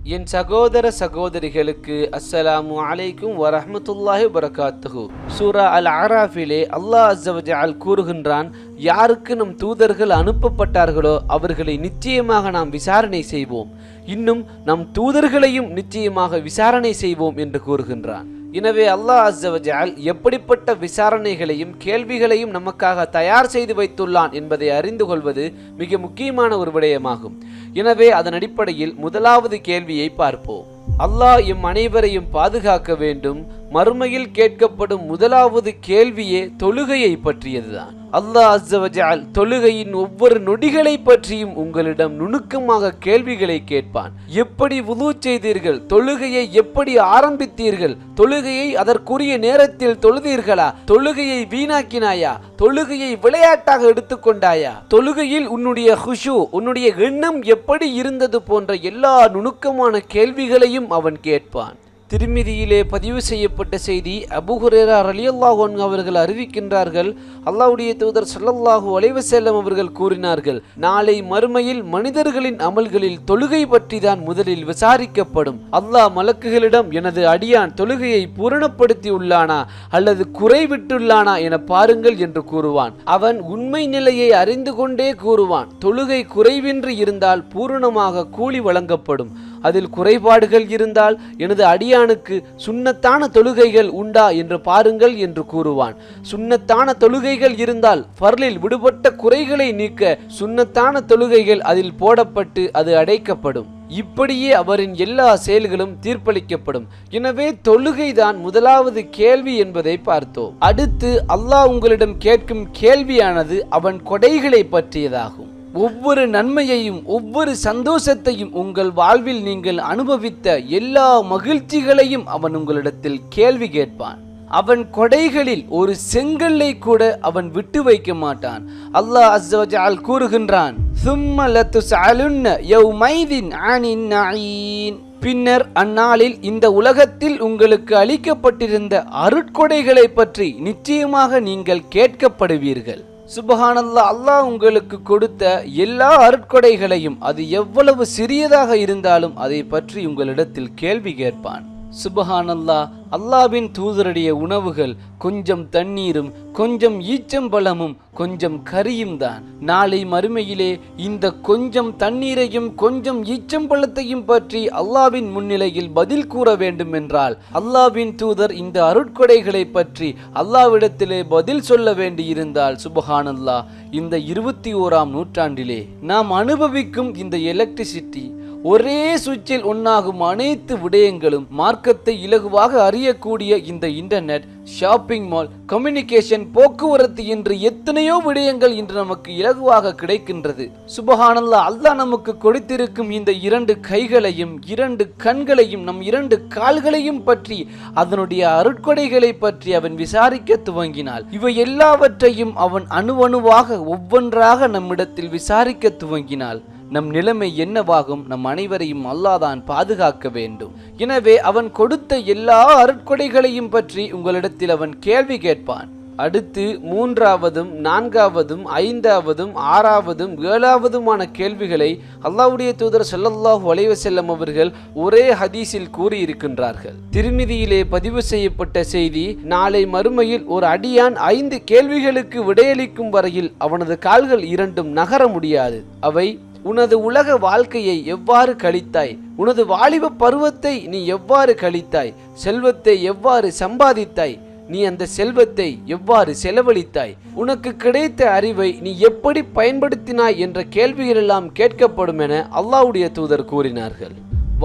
என் சகோதர சகோதரிகளுக்கு அஸ்ஸலாமு அலைக்கும் வரஹ்மத்துல்லாஹி வபரகாத்துஹு. சூரா அல் அராஃபிலே அல்லாஹ் அஸ்ஸ வ ஜல் கூறுகின்றான், யாருக்கு நம் தூதர்கள் அனுப்பப்பட்டார்களோ அவர்களை நிச்சயமாக நாம் விசாரணை செய்வோம், இன்னும் நம் தூதர்களையும் நிச்சயமாக விசாரணை செய்வோம் என்று கூறுகின்றான். எனவே அல்லாஹ் அஸ்ஸ வ ஜல் எப்படிப்பட்ட விசாரணைகளையும் கேள்விகளையும் நமக்காக தயார் செய்து வைத்துள்ளான் என்பதை அறிந்து கொள்வது மிக முக்கியமான ஒரு விடயமாகும். எனவே அதன் அடிப்படையில் முதலாவது கேள்வியை பார்ப்போம். அல்லாஹ் எம் அனைவரையும் பாதுகாக்க வேண்டும். மறுமையில் கேட்கப்படும் முதலாவது கேள்வியே தொழுகையை பற்றியதுதான். அல்லாஹ் அஸ்ஸ வ ஜல் தொழுகையின் ஒவ்வொரு நொடிகளை பற்றியும் உங்களிடம் நுணுக்கமாக கேள்விகளை கேட்பான். எப்படி வுது செய்தீர்கள்? தொழுகையை எப்படி ஆரம்பித்தீர்கள்? தொழுகையை அதற்குரிய நேரத்தில் தொழுதீர்களா? தொழுகையை வீணாக்கினாயா? தொழுகையை விளையாட்டாக எடுத்துக்கொண்டாயா? தொழுகையில் உன்னுடைய குஷு, உன்னுடைய எண்ணம் எப்படி இருந்தது போன்ற எல்லா நுணுக்கமான கேள்விகளையும் அவன் கேட்பான். திருமிதியிலே பதிவு செய்யப்பட்ட செய்தி, அபூ ஹுரைரா ரலியல்லாஹு அன்ஹு அவர்கள் அறிவிக்கின்றார்கள், அல்லாஹ்வுடைய தூதர் ஸல்லல்லாஹு அலைஹி வஸல்லம் அவர்கள் கூறினார்கள், நாளை மறுமையில் மனிதர்களின் அமல்களில் தொழுகை பற்றி தான் முதலில் விசாரிக்கப்படும். அல்லாஹ் மலக்குகளிடம், எனது அடியான் தொழுகையை பூரணப்படுத்தி உள்ளானா அல்லது குறைவிட்டுள்ளானா என பாருங்கள் என்று கூறுவான். அவன் உண்மை நிலையை அறிந்து கொண்டே கூறுவான், தொழுகை குறைவின்றி இருந்தால் பூரணமாக கூலி வழங்கப்படும், அதில் குறைபாடுகள் இருந்தால் எனது அடியானுக்கு சுன்னத்தான தொழுகைகள் உண்டா என்று பாருங்கள் என்று கூறுவான். சுன்னத்தான தொழுகைகள் இருந்தால் ஃபர்லில் விடுபட்ட குறைகளை நீக்க சுன்னத்தான தொழுகைகள் அதில் போடப்பட்டு அது அடைக்கப்படும். இப்படியே அவரின் எல்லா செயல்களும் தீர்ப்பளிக்கப்படும். எனவே தொழுகைதான் முதலாவது கேள்வி என்பதை பார்த்தோம். அடுத்து அல்லாஹ் உங்களிடம் கேட்கும் கேள்வியானது அவன் கொடைகளை பற்றியதாகும். ஒவ்வொரு நன்மையையும் ஒவ்வொரு சந்தோஷத்தையும் உங்கள் வாழ்வில் நீங்கள் அனுபவித்த எல்லா மகிழ்ச்சிகளையும் அவன் உங்களிடத்தில் கேள்வி கேட்பான். அவன் கொடைகளில் ஒரு செங்கல்லை கூட அவன் விட்டு வைக்க மாட்டான். அல்லாஹ் அஸ்ஸ வ ஜல் கூறுகின்றான், சும்ம லதுஸ்அலுன்ன யௌமைதின் அனின் நஈம். பின்னர் அந்நாளில் இந்த உலகத்தில் உங்களுக்கு அளிக்கப்பட்டிருந்த அருட்கொடைகளை பற்றி நிச்சயமாக நீங்கள் கேட்கப்படுவீர்கள். சுபஹானல்லாஹ், அல்லாஹ் உங்களுக்கு கொடுத்த எல்லா அருட்கொடைகளையும் அது எவ்வளவு சிறியதாக இருந்தாலும் அதை பற்றி உங்களிடத்தில் கேள்வி கேட்பான். சுபஹானல்லாஹ், அல்லாஹ்வின் தூதருடைய உணவுகள் கொஞ்சம் தண்ணீரும் கொஞ்சம் ஈச்சம்பழமும் கொஞ்சம் கறியும் தான். நாளை மறுமையிலே இந்த கொஞ்சம் தண்ணீரையும் கொஞ்சம் ஈச்சம்பழத்தையும் பற்றி அல்லாஹ்வின் முன்னிலையில் பதில் கூற வேண்டும் என்றால் அல்லாஹ்வின் தூதர் இந்த அருட்கொடைகளை பற்றி அல்லாஹ்விடத்திலே பதில் சொல்ல வேண்டியிருந்தால், சுபஹானல்லாஹ், இந்த 21ஆம் நூற்றாண்டிலே நாம் அனுபவிக்கும் இந்த எலக்ட்ரிசிட்டி, ஒரே சுவிட்சில் ஒன்றாகும் அனைத்து விடயங்களும், மார்க்கத்தை இலகுவாக அறியக்கூடிய இந்த இன்டர்நெட், ஷாப்பிங் மால், கம்யூனிகேஷன், போக்குவரத்து என்று எத்தனையோ விடயங்கள் இன்று நமக்கு இலகுவாக கிடைக்கின்றது. சுபஹானல்லாஹ், அல்லாஹ் நமக்கு கொடுத்திருக்கும் இந்த 2 கைகளையும் 2 கண்களையும் நம் 2 கால்களையும் பற்றி, அதனுடைய அருட்கொடைகளை பற்றி அவன் விசாரிக்க துவங்கினால், இவை எல்லாவற்றையும் அவன் அணுவணுவாக ஒவ்வொன்றாக நம்மிடத்தில் விசாரிக்க துவங்கினால் நம் நிலைமை என்னவாகும்? நம் அனைவரையும் அல்லாஹ் தான் பாதுகாக்க வேண்டும். எனவே அவன் கொடுத்த எல்லா அருட்கொடைகளையும் பற்றி உங்களிடத்தில் அவன் கேள்வி கேட்பான். அடுத்து 3ஆவதும் 4ஆவதும் 5ஆவதும் 6ஆவதும் 7ஆவதுமான கேள்விகளை அல்லாஹ்வுடைய தூதர் ஸல்லல்லாஹு அலைஹி வஸல்லம் அவர்கள் ஒரே ஹதீஸில் கூறியிருக்கின்றார்கள். திருமிதியிலே பதிவு செய்யப்பட்ட செய்தி, நாளை மறுமையில் ஒரு அடியான் 5 கேள்விகளுக்கு விடையளிக்கும் வரையில் அவனது கால்கள் 2ம் நகர முடியாது. அவை: உனது உலக வாழ்க்கையை எவ்வாறு கழித்தாய்? உனது வாலிப பருவத்தை நீ எவ்வாறு கழித்தாய்? செல்வத்தை எவ்வாறு சம்பாதித்தாய்? நீ அந்த செல்வத்தை எவ்வாறு செலவழித்தாய்? உனக்கு கிடைத்த அறிவை நீ எப்படி பயன்படுத்தினாய் என்ற கேள்விகள் எல்லாம் கேட்கப்படும் என அல்லாஹ்வுடைய தூதர் கூறினார்கள்.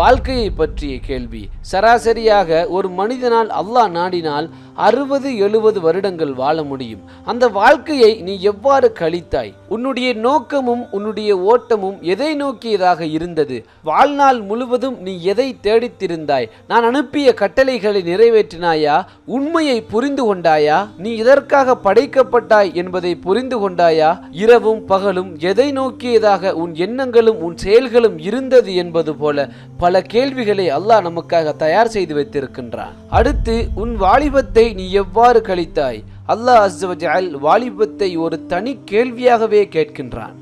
வாழ்க்கையை பற்றிய கேள்வி. சராசரியாக ஒரு மனிதனால் அல்லாஹ் நாடினால் 60-70 வருடங்கள் வாழ முடியும். அந்த வாழ்க்கையை நீ எவ்வாறு கழித்தாய்? உன்னுடைய நோக்கமும் உன்னுடைய ஓட்டமும் எதை நோக்கியதாக இருந்தது? வாழ்நாள் முழுவதும் நீ எதை தேடித்திருந்தாய்? நான் அனுப்பிய கட்டளைகளை நிறைவேற்றினாயா? உண்மையை புரிந்து கொண்டாயா? நீ எதற்காக படைக்கப்பட்டாய் என்பதை புரிந்து கொண்டாயா? இரவும் பகலும் எதை நோக்கியதாக உன் எண்ணங்களும் உன் செயல்களும் இருந்தது என்பது போல பல கேள்விகளை அல்லாஹ் நமக்காக தயார் செய்து வைத்திருக்கின்றான். அடுத்து, உன் வாலிபத்தை நீ எவ்வாறு கழித்தாய்? அல்லாஹ் அஸ்ஸ வ ஜல் வாலிபத்தை ஒரு தனி கேள்வியாகவே கேட்கின்றான்.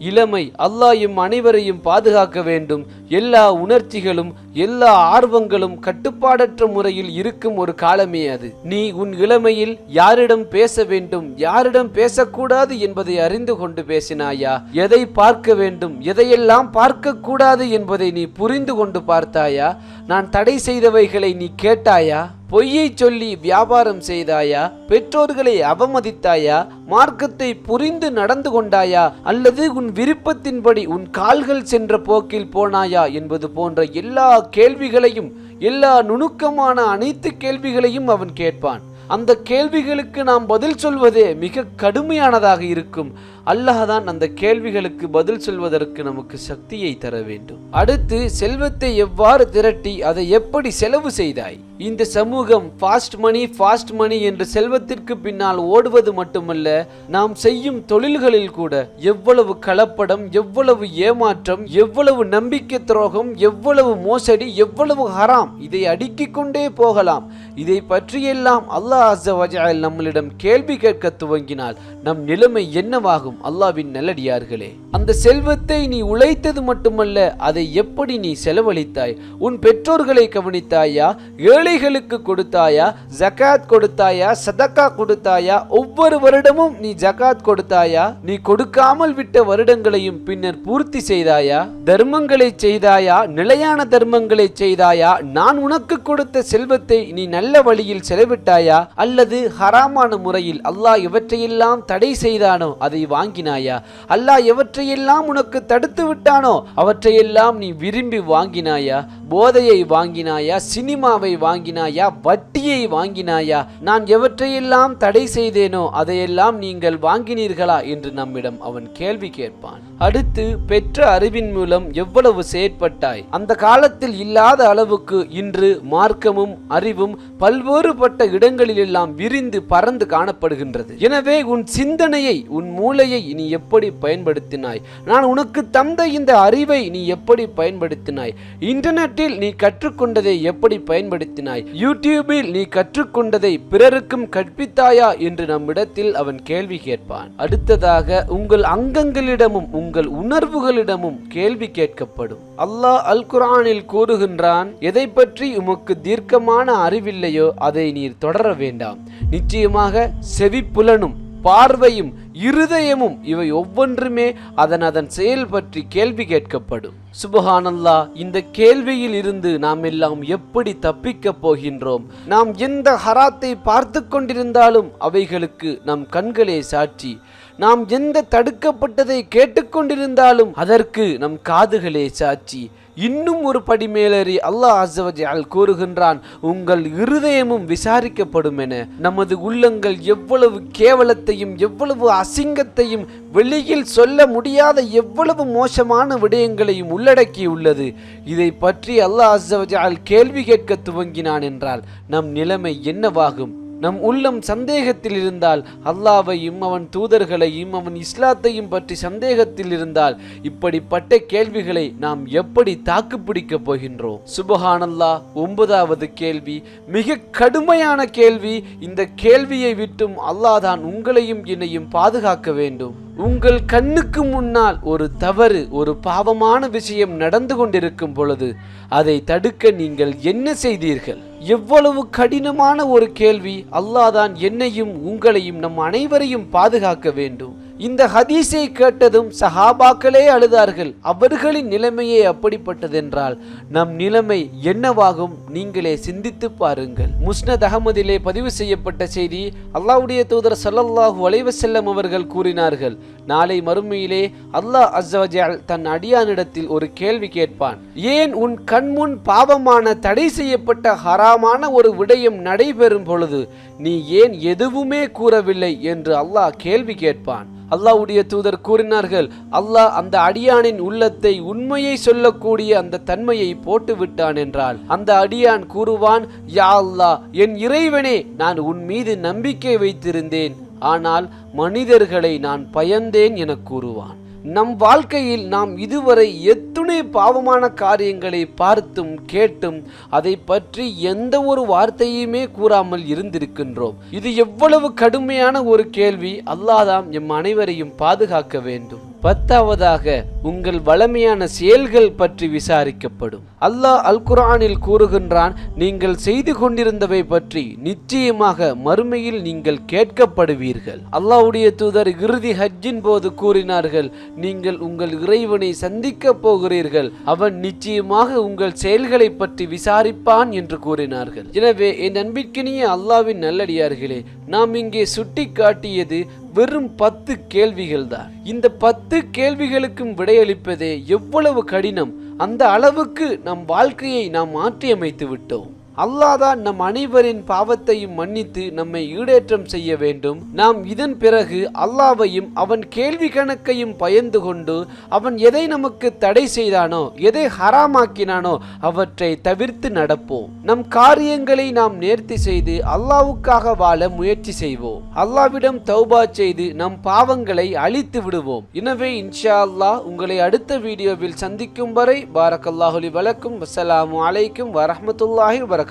இளமை, அல்லாஹ் எம் அனைவரையும் பாதுகாக்க வேண்டும். எல்லா உணர்ச்சிகளும் எல்லா ஆர்வங்களும் கட்டுப்பாடற்ற முறையில் இருக்கும் ஒரு காலமே அது. நீ உன் இளமையில் யாரிடம் பேச வேண்டும், யாரிடம் பேசக்கூடாது என்பதை அறிந்து கொண்டு பேசினாயா? எதை பார்க்க வேண்டும், எதையெல்லாம் பார்க்க கூடாது என்பதை நீ புரிந்து கொண்டு பார்த்தாயா? நான் தடை செய்தவைகளை நீ கேட்டாயா? பொய்யை சொல்லி வியாபாரம் செய்தாயா? பெற்றோர்களை அவமதித்தாயா? மார்க்கத்தை புரிந்து நடந்து கொண்டாயா? அல்லது உன் விருப்பத்தின்படி உன் கால்கள் சென்ற போக்கில் போனாயா என்பது போன்ற எல்லா கேள்விகளையும், எல்லா நுணுக்கமான அனைத்து கேள்விகளையும் அவன் கேட்பான். அந்த கேள்விகளுக்கு நாம் பதில் சொல்வதே மிக கடுமையானதாக இருக்கும். அல்லாஹ் தான் அந்த கேள்விகளுக்கு பதில் சொல்வதற்கு நமக்கு சக்தியை தர வேண்டும். அடுத்து, செல்வத்தை எவ்வாறு திரட்டி அதை எப்படி செலவு செய்தாய்? இந்த சமூகம் ஃபாஸ்ட் மணி என்று செல்வத்திற்கு பின்னால் ஓடுவது மட்டுமல்ல, நாம் செய்யும் தொழில்களில் கூட எவ்வளவு கலப்படம், எவ்வளவு ஏமாற்றம், எவ்வளவு நம்பிக்கை துரோகம், எவ்வளவு மோசடி, எவ்வளவு ஹராம், இதை அடுக்கிக் கொண்டே போகலாம். இதை பற்றியெல்லாம் அல்லாஹ் அஸ்ஸ வ ஜல் நம்மளிடம் கேள்வி கேட்க துவங்கினால் நம் நிலைமை என்னவாகும்? அல்லாஹ்வின் நல்லடியார்களே, அந்த செல்வத்தை நீ உழைத்தது மட்டுமல்ல, அதை எப்படி நீ செலவழித்தாய்? உன் பெற்றோர்களை கவனித்தாயா? ஏழைகளுக்கு கொடுத்தாயா? ஜகாத் கொடுத்தாயா? சதக்கா கொடுத்தாயா? ஒவ்வொரு வருடமும் நீ ஜகாத் கொடுத்தாயா? நீ கொடுக்காமல் விட்ட வருடங்களையும் பின்னர் பூர்த்தி செய்தாயா? தர்மங்களை செய்தாயா? நிலையான தர்மங்களை செய்தாயா? நான் உனக்கு கொடுத்த செல்வத்தை நீ நல்ல வழியில் செலவிட்டாயா? அல்லது ஹராமான முறையில் அல்லாஹ் எவற்றையெல்லாம் தடை செய்தானோ அதை வாங்கினாயா? அல்லாஹ் எவற்றையெல்லாம் உனக்கு தடுத்து விட்டானோ அவற்றையெல்லாம் நீ விரும்பி வாங்கினாயா? போதையை வாங்கினாயா? சினிமாவை வாங்கினாயா? வட்டியை வாங்கினாயா? நான் எவற்றையெல்லாம் தடை செய்தேனோ அதையெல்லாம் நீங்கள் வாங்கினீர்களா என்று நம்மிடம் அவன் கேள்வி கேட்பான். அடுத்து, பெற்ற அறிவின் மூலம் எவ்வளவு செயற்பட்டாய்? அந்த காலத்தில் இல்லாத அளவுக்கு இன்று மார்க்கமும் அறிவும் பல்வேறுபட்ட இடங்களிலெல்லாம் விரிந்து பறந்து காணப்படுகின்றது. எனவே உன் சிந்தனையை, உன் மூளையை நீ எப்படி பயன்படுத்தினாய்? நான் உனக்கு தந்த இந்த அறிவை நீ எப்படி பயன்படுத்தினாய்? இன்டர்நெட்டில் நீ கற்றுக்கொண்டதை எப்படி பயன்படுத்தினாய்? யூடியூபில் நீ கற்றுக்கொண்டதை பிறருக்கும் கற்பித்தாயா என்று நம்மிடத்தில் அவன் கேள்வி கேட்பான். அடுத்ததாக, உங்கள் அங்கங்களிடமும் உங்கள் உணர்வுகளிடமும் கேள்வி கேட்கப்படும். அல்லாஹ் அல் குர்ஆனில் கூறுகின்றான், எதை பற்றி உமக்கு தீர்க்கமான அறிவில்லையோ அதை நீர் தொடர வேண்டாம். நிச்சயமாக செவிப்புலனும் பார்வையும் இருதயமும் இவை ஒவ்வொன்றுமே அதன் செயல் பற்றி கேள்வி கேட்கப்படும். சுப்ஹானல்லாஹ், இந்த கேள்வியில் இருந்து நாம் எல்லாம் எப்படி தப்பிக்க போகின்றோம்? நாம் எந்த ஹராத்தை பார்த்து கொண்டிருந்தாலும் அவைகளுக்கு நம் கண்களே சாட்சி. நாம் எந்த தடுக்கப்பட்டதை கேட்டுக்கொண்டிருந்தாலும் அதற்கு நம் காதுகளே சாட்சி. இன்னும் ஒரு படி மேலேறி அல்லாஹ் அஸ்ஸ வ ஜல் கூறுகின்றான், உங்கள் இருதயமும் விசாரிக்கப்படும் என. நமது உள்ளங்கள் எவ்வளவு கேவலத்தையும் எவ்வளவு அசிங்கத்தையும் வெளியில் சொல்ல முடியாத எவ்வளவு மோசமான விடயங்களையும் உள்ளடக்கியுள்ளது. இதை பற்றி அல்லாஹ் அஸ்ஸ வ ஜல் கேள்வி கேட்க துவங்கினான் என்றால் நம் நிலைமை என்னவாகும்? நம் உள்ளம் சந்தேகத்தில் இருந்தால், அல்லாஹ்வையும் அவன் தூதர்களையும் அவன் இஸ்லாத்தையும் பற்றி சந்தேகத்தில் இருந்தால், இப்படிப்பட்ட கேள்விகளை நாம் எப்படி தாக்கு பிடிக்க போகின்றோம்? சுப்ஹானல்லாஹ். 9வது கேள்வி மிக கடுமையான கேள்வி. இந்த கேள்வியை விட்டும் அல்லாஹ் தான் உங்களையும் என்னையும் பாதுகாக்க வேண்டும். உங்கள் கண்ணுக்கு முன்னால் ஒரு தவறு, ஒரு பாவமான விஷயம் நடந்து கொண்டிருக்கும் பொழுது அதை தடுக்க நீங்கள் என்ன செய்தீர்கள்? எவ்வளவு கடினமான ஒரு கேள்வி. அல்லாஹ் தான் என்னையும் உங்களையும் நம் அனைவரையும் பாதுகாக்க வேண்டும். இந்த ஹதீஸை கேட்டதும் சஹாபாக்களே அழுதார்கள். அவர்களின் நிலைமையே அப்படிப்பட்டதென்றால் நம் நிலைமை என்னவாகும்? நீங்களே சிந்தித்து பாருங்கள். முஸ்னத் அஹமதிலே பதிவு செய்யப்பட்ட செய்தி, அல்லாஹ்வுடைய தூதர் ஸல்லல்லாஹு அலைஹி வஸல்லம் அவர்கள் கூறினார்கள், நாளை மறுமையிலே அல்லாஹ் அஸ்ஸ வ ஜல் தன் அடியானிடத்தில் ஒரு கேள்வி கேட்பான். ஏன் உன் கண்முன் பாவமான தடை செய்யப்பட்ட ஹராமான ஒரு விடயம் நடைபெறும் பொழுது நீ ஏன் எதுவுமே கூறவில்லை என்று அல்லாஹ் கேள்வி கேட்பான். அல்லாஹ்வுடைய தூதர் கூறினார்கள், அல்லாஹ் அந்த அடியானின் உள்ளத்தை உண்மையை சொல்லக்கூடிய அந்த தன்மையை போட்டு விட்டான் என்றால் அந்த அடியான் கூறுவான், யா அல்லாஹ், என் இறைவனே, நான் உன் மீது நம்பிக்கை வைத்திருந்தேன், ஆனால் மனிதர்களை நான் பயந்தேன் என கூறுவான். நம் வாழ்க்கையில் நாம் இதுவரை எத்துணை பாவமான காரியங்களை பார்த்தும் கேட்டும் அதை பற்றி எந்த ஒரு வார்த்தையுமே கூறாமல் இருந்திருக்கின்றோம். இது எவ்வளவு கடுமையான ஒரு கேள்வி. அல்லாஹ் தான் எம் அனைவரையும் பாதுகாக்க வேண்டும். 10வதாக உங்கள் வளமையான செயல்கள் பற்றி விசாரிக்கப்படும். அல்லாஹ் அல் குர்ஆனில் கூறுகின்றான், நீங்கள் செய்து கொண்டிருந்தவை பற்றி நிச்சயமாக மறுமையில் நீங்கள் கேட்கப்படுவீர்கள். அல்லாஹ்வுடைய தூதர் இறுதி ஹஜ்ஜின் போது கூறினார்கள், நீங்கள் உங்கள் இறைவனை சந்திக்க போகிறீர்கள், அவன் நிச்சயமாக உங்கள் செயல்களை பற்றி விசாரிப்பான் என்று கூறினார்கள். எனவே என் அன்பிற்கினிய அல்லாஹ்வின் நல்லடியார்களே, நாம் இங்கே சுட்டி காட்டியது வெறும் 10 கேள்விகள் தான். இந்த 10 கேள்விகளுக்கும் விடையளிப்பதே எவ்வளவு கடினம். அந்த அளவுக்கு நம் வாழ்க்கையை நாம் மாற்றியமைத்து விட்டோம். அல்லாஹ் தான் நம் அனைவரின் பாவத்தையும் மன்னித்து நம்மை ஈடேற்றம் செய்ய வேண்டும். நாம் இதன் பிறகு அல்லாஹ்வையும் அவன் கேள்வி கணக்கையும் பயந்து கொண்டு அவன் எதை நமக்கு தடை செய்தானோ, எதை ஹராமாக்கினானோ அவற்றை தவிர்த்து நடப்போம். நம் காரியங்களை நாம் நேர்த்தி செய்து அல்லாஹ்வுக்காக வாழ முயற்சி செய்வோம். அல்லாஹ்விடம் தௌபா செய்து நம் பாவங்களை அழித்து விடுவோம். எனவே இன்ஷா அல்லாஹ் உங்களை அடுத்த வீடியோவில் சந்திக்கும் வரை பாரக்கல்லாஹு லி வலக்கும். வஸ்ஸலாமு அலைக்கும் வரஹ்மத்துல்லாஹி வபரகாத்துஹு.